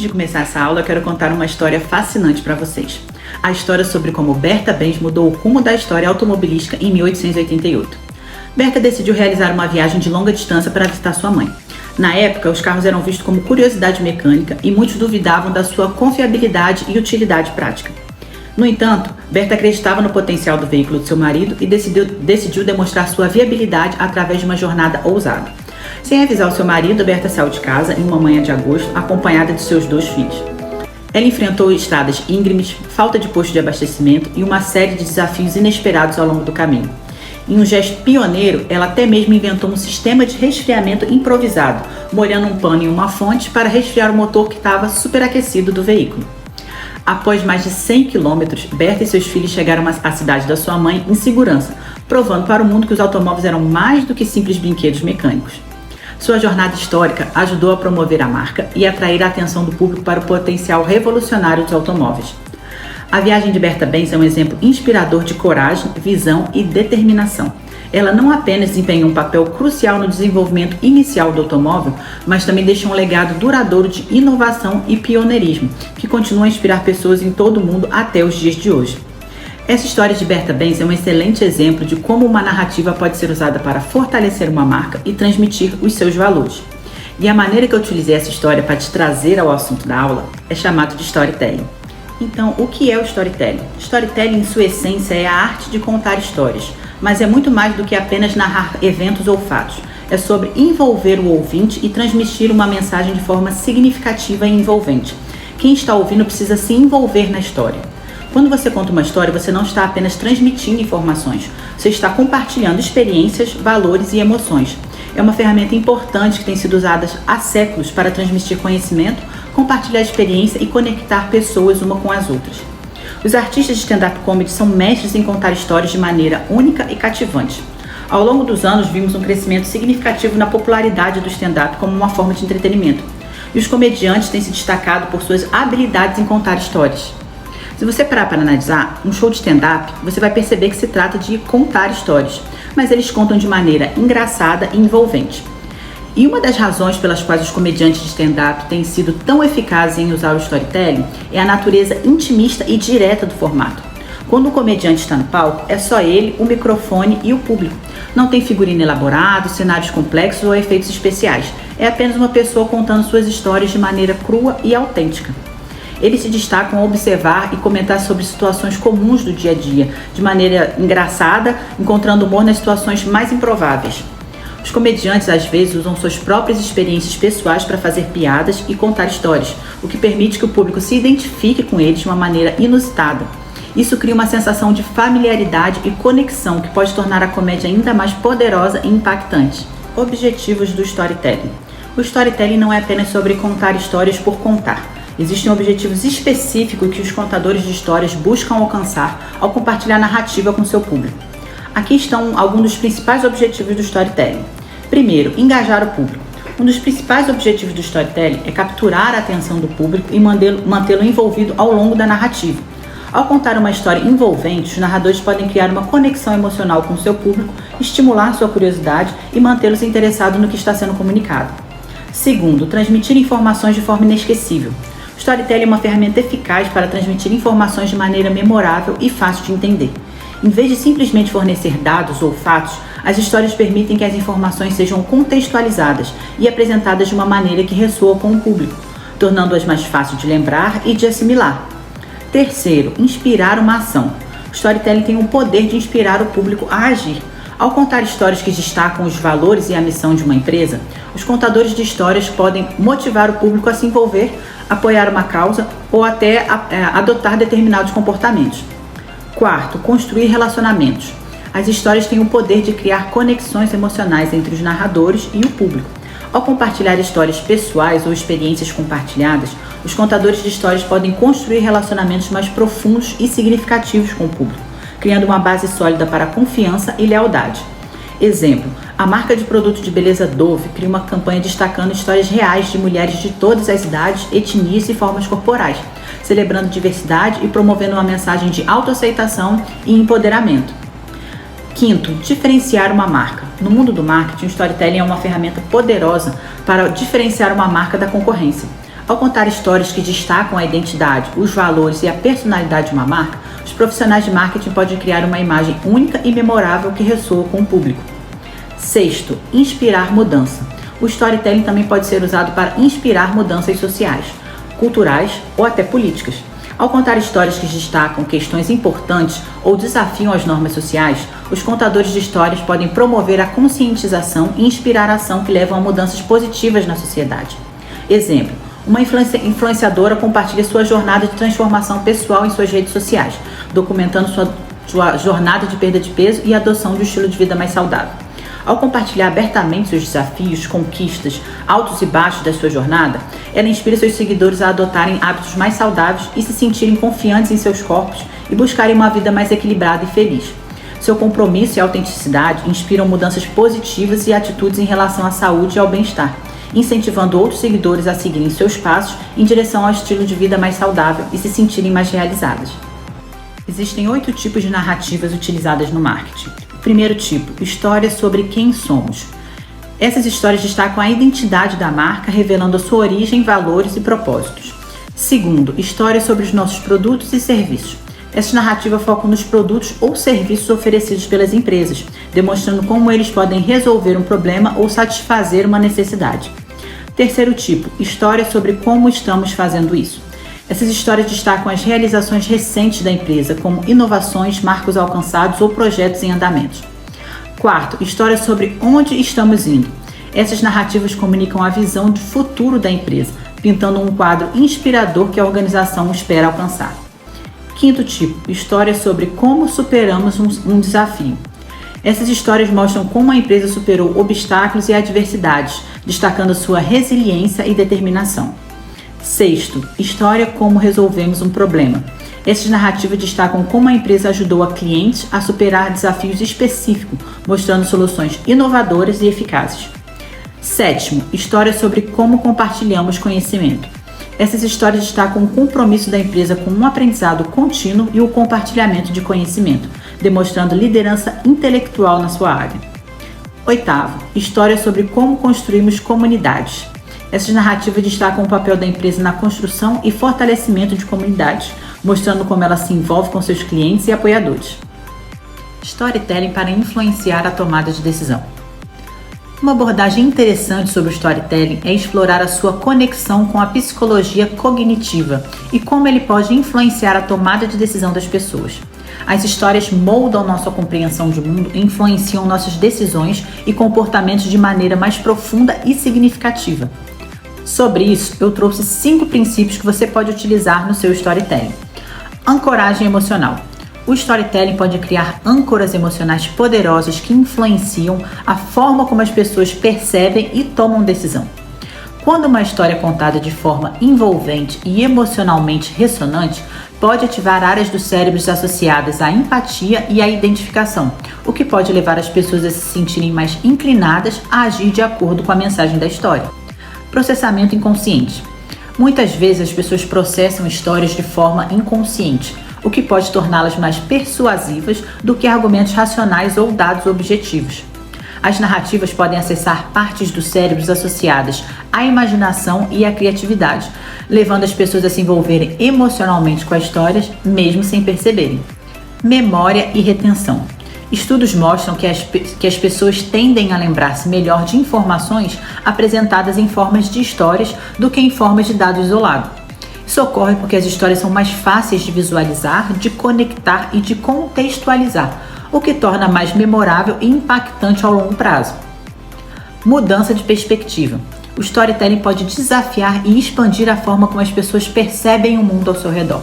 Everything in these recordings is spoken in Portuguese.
Antes de começar essa aula, eu quero contar uma história fascinante para vocês. A história sobre como Berta Benz mudou o rumo da história automobilística em 1888. Berta decidiu realizar uma viagem de longa distância para visitar sua mãe. Na época, os carros eram vistos como curiosidade mecânica e muitos duvidavam da sua confiabilidade e utilidade prática. No entanto, Berta acreditava no potencial do veículo de seu marido e decidiu demonstrar sua viabilidade através de uma jornada ousada. Sem avisar o seu marido, Berta saiu de casa em uma manhã de agosto, acompanhada de seus 2 filhos. Ela enfrentou estradas íngremes, falta de posto de abastecimento e uma série de desafios inesperados ao longo do caminho. Em um gesto pioneiro, ela até mesmo inventou um sistema de resfriamento improvisado, molhando um pano em uma fonte para resfriar o motor que estava superaquecido do veículo. Após mais de 100 quilômetros, Berta e seus filhos chegaram à cidade da sua mãe em segurança, provando para o mundo que os automóveis eram mais do que simples brinquedos mecânicos. Sua jornada histórica ajudou a promover a marca e atrair a atenção do público para o potencial revolucionário dos automóveis. A viagem de Berta Benz é um exemplo inspirador de coragem, visão e determinação. Ela não apenas desempenhou um papel crucial no desenvolvimento inicial do automóvel, mas também deixou um legado duradouro de inovação e pioneirismo, que continua a inspirar pessoas em todo o mundo até os dias de hoje. Essa história de Berta Benz é um excelente exemplo de como uma narrativa pode ser usada para fortalecer uma marca e transmitir os seus valores. E a maneira que eu utilizei essa história para te trazer ao assunto da aula é chamado de storytelling. Então, o que é o storytelling? Storytelling, em sua essência, é a arte de contar histórias, mas é muito mais do que apenas narrar eventos ou fatos. É sobre envolver o ouvinte e transmitir uma mensagem de forma significativa e envolvente. Quem está ouvindo precisa se envolver na história. Quando você conta uma história, você não está apenas transmitindo informações, você está compartilhando experiências, valores e emoções. É uma ferramenta importante que tem sido usada há séculos para transmitir conhecimento, compartilhar experiência e conectar pessoas uma com as outras. Os artistas de stand-up comedy são mestres em contar histórias de maneira única e cativante. Ao longo dos anos, vimos um crescimento significativo na popularidade do stand-up como uma forma de entretenimento. E os comediantes têm se destacado por suas habilidades em contar histórias. Se você parar para analisar um show de stand-up, você vai perceber que se trata de contar histórias, mas eles contam de maneira engraçada e envolvente. E uma das razões pelas quais os comediantes de stand-up têm sido tão eficazes em usar o storytelling é a natureza intimista e direta do formato. Quando o comediante está no palco, é só ele, o microfone e o público. Não tem figurino elaborado, cenários complexos ou efeitos especiais. É apenas uma pessoa contando suas histórias de maneira crua e autêntica. Eles se destacam ao observar e comentar sobre situações comuns do dia a dia, de maneira engraçada, encontrando humor nas situações mais improváveis. Os comediantes, às vezes, usam suas próprias experiências pessoais para fazer piadas e contar histórias, o que permite que o público se identifique com eles de uma maneira inusitada. Isso cria uma sensação de familiaridade e conexão que pode tornar a comédia ainda mais poderosa e impactante. Objetivos do storytelling. O storytelling não é apenas sobre contar histórias por contar. Existem objetivos específicos que os contadores de histórias buscam alcançar ao compartilhar narrativa com seu público. Aqui estão alguns dos principais objetivos do storytelling. Primeiro, engajar o público. Um dos principais objetivos do storytelling é capturar a atenção do público e mantê-lo envolvido ao longo da narrativa. Ao contar uma história envolvente, os narradores podem criar uma conexão emocional com seu público, estimular sua curiosidade e mantê-los interessados no que está sendo comunicado. Segundo, transmitir informações de forma inesquecível. O storytelling é uma ferramenta eficaz para transmitir informações de maneira memorável e fácil de entender. Em vez de simplesmente fornecer dados ou fatos, as histórias permitem que as informações sejam contextualizadas e apresentadas de uma maneira que ressoa com o público, tornando-as mais fáceis de lembrar e de assimilar. Terceiro, inspirar uma ação. O storytelling tem o poder de inspirar o público a agir. Ao contar histórias que destacam os valores e a missão de uma empresa, os contadores de histórias podem motivar o público a se envolver, apoiar uma causa ou até adotar determinados comportamentos. Quarto, construir relacionamentos. As histórias têm o poder de criar conexões emocionais entre os narradores e o público. Ao compartilhar histórias pessoais ou experiências compartilhadas, os contadores de histórias podem construir relacionamentos mais profundos e significativos com o público, criando uma base sólida para confiança e lealdade. Exemplo, a marca de produto de beleza Dove cria uma campanha destacando histórias reais de mulheres de todas as idades, etnias e formas corporais, celebrando diversidade e promovendo uma mensagem de autoaceitação e empoderamento. Quinto, diferenciar uma marca. No mundo do marketing, o storytelling é uma ferramenta poderosa para diferenciar uma marca da concorrência. Ao contar histórias que destacam a identidade, os valores e a personalidade de uma marca, os profissionais de marketing podem criar uma imagem única e memorável que ressoa com o público. Sexto, inspirar mudança. O storytelling também pode ser usado para inspirar mudanças sociais, culturais ou até políticas. Ao contar histórias que destacam questões importantes ou desafiam as normas sociais, os contadores de histórias podem promover a conscientização e inspirar a ação que levam a mudanças positivas na sociedade. Exemplo, uma influenciadora compartilha sua jornada de transformação pessoal em suas redes sociais, documentando sua jornada de perda de peso e adoção de um estilo de vida mais saudável. Ao compartilhar abertamente seus desafios, conquistas, altos e baixos da sua jornada, ela inspira seus seguidores a adotarem hábitos mais saudáveis e se sentirem confiantes em seus corpos e buscarem uma vida mais equilibrada e feliz. Seu compromisso e autenticidade inspiram mudanças positivas e atitudes em relação à saúde e ao bem-estar, incentivando outros seguidores a seguirem seus passos em direção ao estilo de vida mais saudável e se sentirem mais realizadas. Existem 8 tipos de narrativas utilizadas no marketing. Primeiro tipo, histórias sobre quem somos. Essas histórias destacam a identidade da marca, revelando a sua origem, valores e propósitos. Segundo, histórias sobre os nossos produtos e serviços. Essas narrativas focam nos produtos ou serviços oferecidos pelas empresas, demonstrando como eles podem resolver um problema ou satisfazer uma necessidade. Terceiro tipo, histórias sobre como estamos fazendo isso. Essas histórias destacam as realizações recentes da empresa, como inovações, marcos alcançados ou projetos em andamento. Quarto, histórias sobre onde estamos indo. Essas narrativas comunicam a visão de futuro da empresa, pintando um quadro inspirador que a organização espera alcançar. Quinto tipo, histórias sobre como superamos um desafio. Essas histórias mostram como a empresa superou obstáculos e adversidades, destacando sua resiliência e determinação. Sexto, história como resolvemos um problema. Essas narrativas destacam como a empresa ajudou a clientes a superar desafios específicos, mostrando soluções inovadoras e eficazes. Sétimo, história sobre como compartilhamos conhecimento. Essas histórias destacam o compromisso da empresa com um aprendizado contínuo e o compartilhamento de conhecimento, demonstrando liderança intelectual na sua área. Oitavo, história sobre como construímos comunidades. Essas narrativas destacam o papel da empresa na construção e fortalecimento de comunidades, mostrando como ela se envolve com seus clientes e apoiadores. Storytelling para influenciar a tomada de decisão. Uma abordagem interessante sobre o storytelling é explorar a sua conexão com a psicologia cognitiva e como ele pode influenciar a tomada de decisão das pessoas. As histórias moldam nossa compreensão de mundo e influenciam nossas decisões e comportamentos de maneira mais profunda e significativa. Sobre isso, eu trouxe 5 princípios que você pode utilizar no seu storytelling. Ancoragem emocional. O storytelling pode criar âncoras emocionais poderosas que influenciam a forma como as pessoas percebem e tomam decisão. Quando uma história é contada de forma envolvente e emocionalmente ressonante, pode ativar áreas do cérebro associadas à empatia e à identificação, o que pode levar as pessoas a se sentirem mais inclinadas a agir de acordo com a mensagem da história. Processamento inconsciente. Muitas vezes as pessoas processam histórias de forma inconsciente, o que pode torná-las mais persuasivas do que argumentos racionais ou dados objetivos. As narrativas podem acessar partes do cérebro associadas à imaginação e à criatividade, levando as pessoas a se envolverem emocionalmente com as histórias, mesmo sem perceberem. Memória e retenção. Estudos mostram que as pessoas tendem a lembrar-se melhor de informações apresentadas em formas de histórias do que em formas de dados isolados. Isso ocorre porque as histórias são mais fáceis de visualizar, de conectar e de contextualizar, o que torna mais memorável e impactante ao longo prazo. Mudança de perspectiva. O storytelling pode desafiar e expandir a forma como as pessoas percebem o mundo ao seu redor.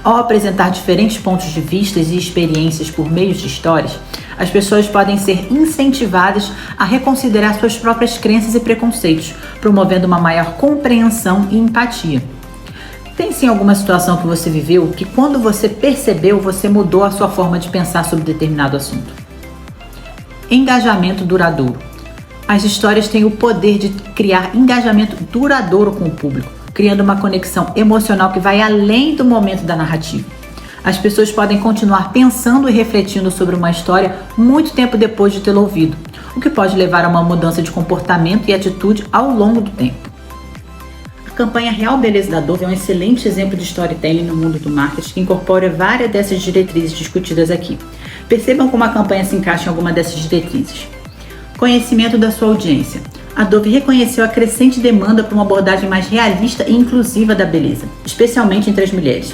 Ao apresentar diferentes pontos de vista e experiências por meio de histórias, as pessoas podem ser incentivadas a reconsiderar suas próprias crenças e preconceitos, promovendo uma maior compreensão e empatia. Pense em alguma situação que você viveu que, quando você percebeu, você mudou a sua forma de pensar sobre determinado assunto. Engajamento duradouro. As histórias têm o poder de criar engajamento duradouro com o público, criando uma conexão emocional que vai além do momento da narrativa. As pessoas podem continuar pensando e refletindo sobre uma história muito tempo depois de tê-la ouvido, o que pode levar a uma mudança de comportamento e atitude ao longo do tempo. A campanha Real Beleza da Dove é um excelente exemplo de storytelling no mundo do marketing que incorpora várias dessas diretrizes discutidas aqui. Percebam como a campanha se encaixa em alguma dessas diretrizes. Conhecimento da sua audiência. A Dove reconheceu a crescente demanda por uma abordagem mais realista e inclusiva da beleza, especialmente entre as mulheres.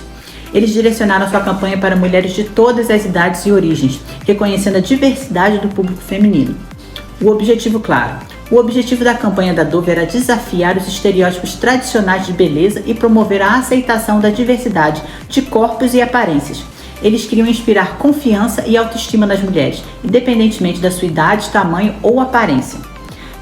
Eles direcionaram sua campanha para mulheres de todas as idades e origens, reconhecendo a diversidade do público feminino. O objetivo claro. O objetivo da campanha da Dove era desafiar os estereótipos tradicionais de beleza e promover a aceitação da diversidade de corpos e aparências. Eles queriam inspirar confiança e autoestima nas mulheres, independentemente da sua idade, tamanho ou aparência.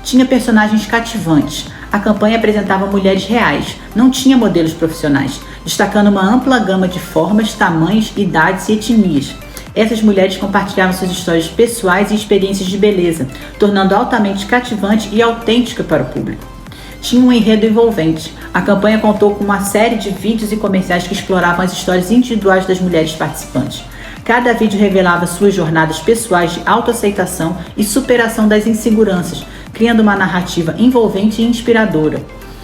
Tinha personagens cativantes. A campanha apresentava mulheres reais, não tinha modelos profissionais, destacando uma ampla gama de formas, tamanhos, idades e etnias. Essas mulheres compartilhavam suas histórias pessoais e experiências de beleza, tornando altamente cativante e autêntica para o público. Tinha um enredo envolvente. A campanha contou com uma série de vídeos e comerciais que exploravam as histórias individuais das mulheres participantes. Cada vídeo revelava suas jornadas pessoais de autoaceitação e superação das inseguranças, criando uma narrativa envolvente e inspiradora.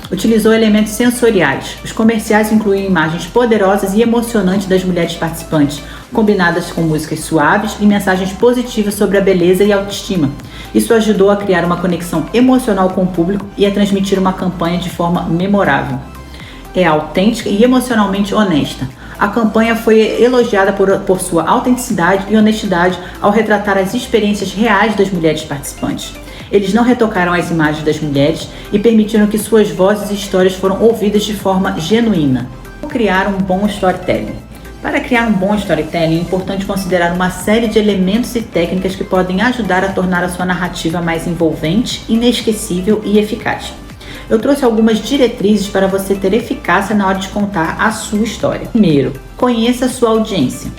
Utilizou elementos sensoriais. Os comerciais incluíam imagens poderosas e emocionantes das mulheres participantes, combinadas com músicas suaves e mensagens positivas sobre a beleza e autoestima. Isso ajudou a criar uma conexão emocional com o público e a transmitir uma campanha de forma memorável. É autêntica e emocionalmente honesta. A campanha foi elogiada por sua autenticidade e honestidade ao retratar as experiências reais das mulheres participantes. Eles não retocaram as imagens das mulheres e permitiram que suas vozes e histórias foram ouvidas de forma genuína. Como criar um bom storytelling? Para criar um bom storytelling, é importante considerar uma série de elementos e técnicas que podem ajudar a tornar a sua narrativa mais envolvente, inesquecível e eficaz. Eu trouxe algumas diretrizes para você ter eficácia na hora de contar a sua história. Primeiro, conheça a sua audiência.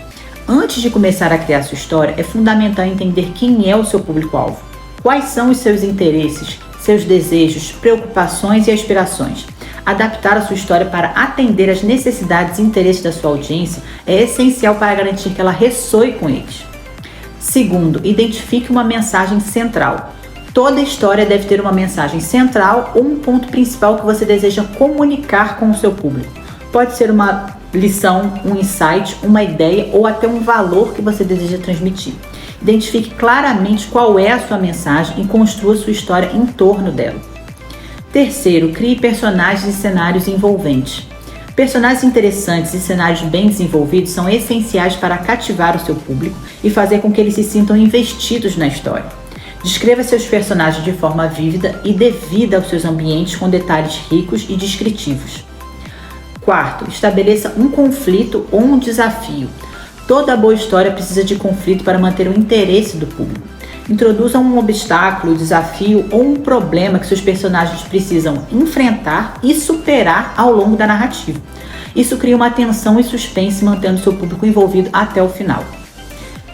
Antes de começar a criar sua história, é fundamental entender quem é o seu público-alvo. Quais são os seus interesses, seus desejos, preocupações e aspirações. Adaptar a sua história para atender às necessidades e interesses da sua audiência é essencial para garantir que ela ressoe com eles. Segundo, identifique uma mensagem central. Toda história deve ter uma mensagem central ou um ponto principal que você deseja comunicar com o seu público. Pode ser uma lição, um insight, uma ideia ou até um valor que você deseja transmitir. Identifique claramente qual é a sua mensagem e construa sua história em torno dela. Terceiro, crie personagens e cenários envolventes. Personagens interessantes e cenários bem desenvolvidos são essenciais para cativar o seu público e fazer com que eles se sintam investidos na história. Descreva seus personagens de forma vívida e devida aos seus ambientes com detalhes ricos e descritivos. Quarto, estabeleça um conflito ou um desafio. Toda boa história precisa de conflito para manter o interesse do público. Introduza um obstáculo, desafio ou um problema que seus personagens precisam enfrentar e superar ao longo da narrativa. Isso cria uma tensão e suspense, mantendo seu público envolvido até o final.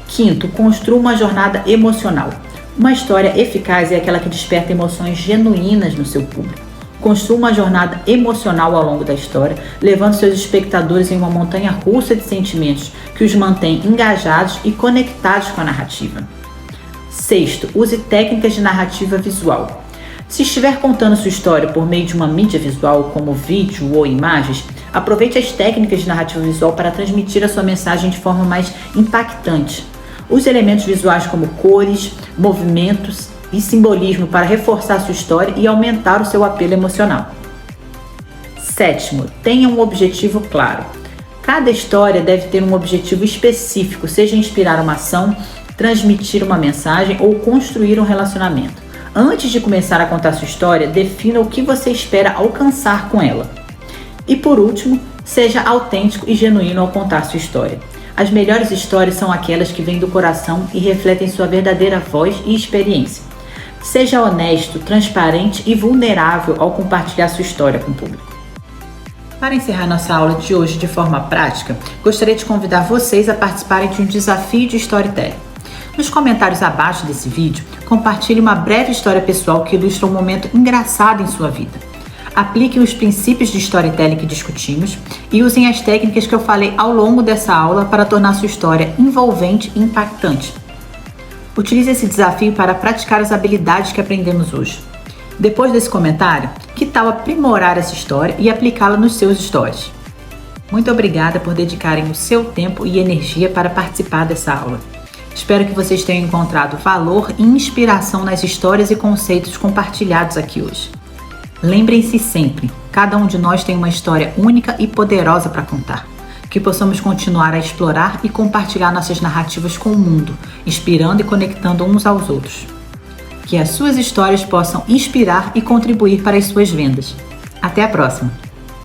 Quinto, construa uma jornada emocional. Uma história eficaz é aquela que desperta emoções genuínas no seu público. Construa uma jornada emocional ao longo da história, levando seus espectadores em uma montanha russa de sentimentos que os mantém engajados e conectados com a narrativa. Sexto, use técnicas de narrativa visual. Se estiver contando sua história por meio de uma mídia visual, como vídeo ou imagens, aproveite as técnicas de narrativa visual para transmitir a sua mensagem de forma mais impactante. Use elementos visuais como cores, movimentos e simbolismo para reforçar sua história e aumentar o seu apelo emocional. Sétimo, tenha um objetivo claro. Cada história deve ter um objetivo específico, seja inspirar uma ação, transmitir uma mensagem ou construir um relacionamento. Antes de começar a contar sua história, defina o que você espera alcançar com ela. E por último, seja autêntico e genuíno ao contar sua história. As melhores histórias são aquelas que vêm do coração e refletem sua verdadeira voz e experiência. Seja honesto, transparente e vulnerável ao compartilhar sua história com o público. Para encerrar nossa aula de hoje de forma prática, gostaria de convidar vocês a participarem de um desafio de storytelling. Nos comentários abaixo desse vídeo, compartilhe uma breve história pessoal que ilustra um momento engraçado em sua vida. Apliquem os princípios de storytelling que discutimos e usem as técnicas que eu falei ao longo dessa aula para tornar sua história envolvente e impactante. Utilize esse desafio para praticar as habilidades que aprendemos hoje. Depois desse comentário, que tal tal aprimorar essa história e aplicá-la nos seus stories? Muito obrigada por dedicarem o seu tempo e energia para participar dessa aula. Espero que vocês tenham encontrado valor e inspiração nas histórias e conceitos compartilhados aqui hoje. Lembrem-se sempre, cada um de nós tem uma história única e poderosa para contar. Que possamos continuar a explorar e compartilhar nossas narrativas com o mundo, inspirando e conectando uns aos outros. Que as suas histórias possam inspirar e contribuir para as suas vendas. Até a próxima!